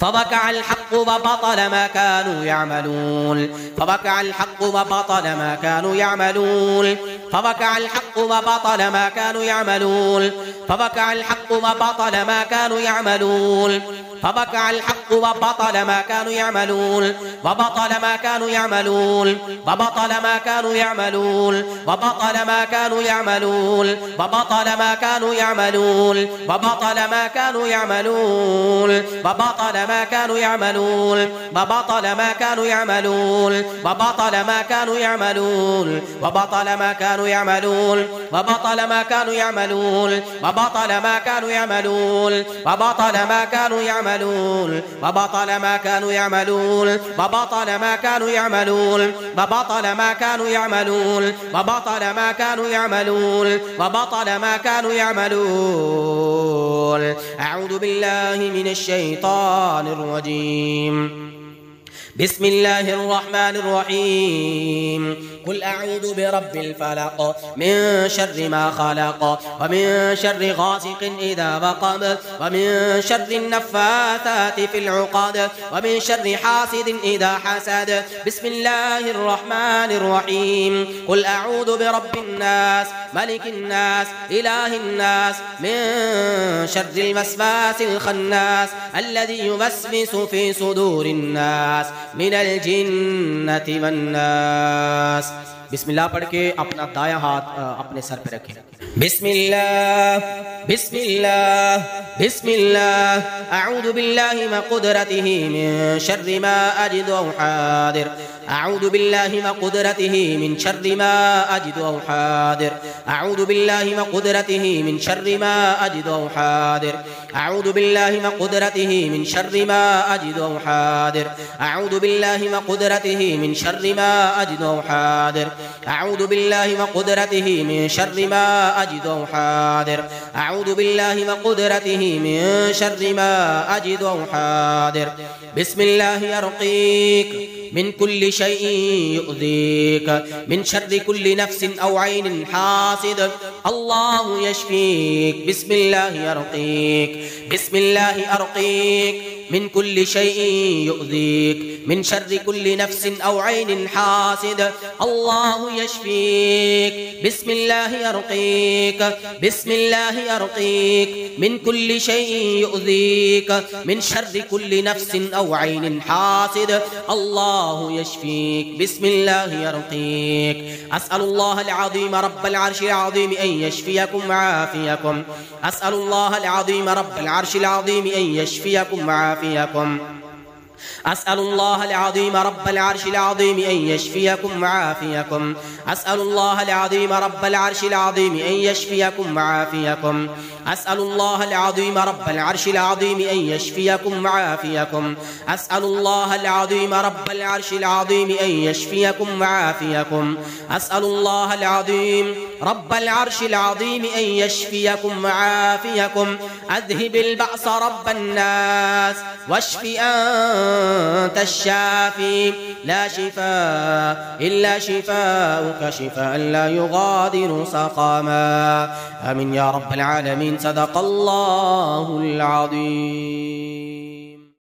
فوقع الحق وبطل ما كانوا يعملون فوقع الحق وبطل ما كانوا يعملون فوقع الحق وبطل ما كانوا يعملون فوقع الحق وبطل ما كانوا يعملون فوقع الحق وبطل ما كانوا يعملون وبطل ما كانوا يعملون وبطل ما كانوا يعملون وبطل ما كانوا يعملون وبطل ما كانوا يعملون وبطل ما كانوا يعملون وبطل ما كانوا يعملون وبطل ما كانوا يعملون وبطل ما كانوا يعملون وبطل ما كانوا يعملون وبطل ما كانوا يعملون وبطل ما كانوا يعملون وبطل ما كانوا يعملون وبطل ما كانوا يعملون وبطل ما كانوا يعملون وبطل ما كانوا يعملون وبطل ما كانوا يعملون وبطل ما كانوا يعملون. أعوذ بالله من الشيطان الرجيم. بسم الله الرحمن الرحيم. قل أعوذ برب الفلق من شر ما خلق ومن شر غاسق إذا وقب ومن شر النفاثات في العقد ومن شر حاسد إذا حسد. بسم الله الرحمن الرحيم. قل أعوذ برب الناس ملك الناس إله الناس من شر الوسواس الخناس الذي يوسوس في صدور الناس من الجنة والناस. बिस्मिल्लाह पढ़ के अपना दायां हाथ अपने सर पे रखें. बिस्मिल्लाह बिस्मिल्लाह बिस्मिल्लाह. अऊज़ु बिल्लाहि व क़ुदरतिही मिन शर्रि मा अजिदु व हादिर. अऊज़ु बिल्लाहि व क़ुदरतिही मिन शर्रि मा अजिदु व हादिर. अऊज़ु बिल्लाहि व क़ुदरतिही मिन शर्रि मा अजिदु व हादिर. अऊज़ु बिल्लाहि व क़ुदरतिही मिन शर्रि मा अजिदु व हादिर. अऊज़ु बिल्लाहि व क़ुदरतिही मिन शर्रि मा अजिदु व हादिर. أعوذ بالله وقدرته من شر ما أجد وحاذر. أعوذ بالله وقدرته من شر ما أجد وحاذر. بسم الله يرقيك من كل شيء يؤذيك من شر كل نفس أو عين حاسد. الله يشفيك. بسم الله يرقيك. بسم الله أرقيك من كل شيء يؤذيك من شر كل نفس أو عين حاسد. الله يشفيك. بسم الله يرقيك. بسم الله يرقيك من كل شيء يؤذيك من شر كل نفس أو عين حاسد. الله يشفيك. بسم الله يرقيك. أسأل الله العظيم رب العرش العظيم أن يشفيكم وعافيكم. أسأل الله العظيم رب العرش العظيم أن يشفيكم وعافيكم. أسأل الله العظيم رب العرش العظيم أن يشفيكم وعافيكم. أسأل الله العظيم رب العرش العظيم أن يشفيكم وعافيكم. أسأل الله العظيم رب العرش العظيم أن يشفيكم وعافيكم. أسأل الله العظيم رب العرش العظيم أن يشفيكم وعافيكم. أسأل الله العظيم رب العرش العظيم أن يشفيكم وعافيكم. أذهب البأس رب الناس واشف أنت الشافي لا شفاء إلا شفاؤك شفاء لا يغادر سقما. آمين يا رب العالمين. صدق الله العظيم.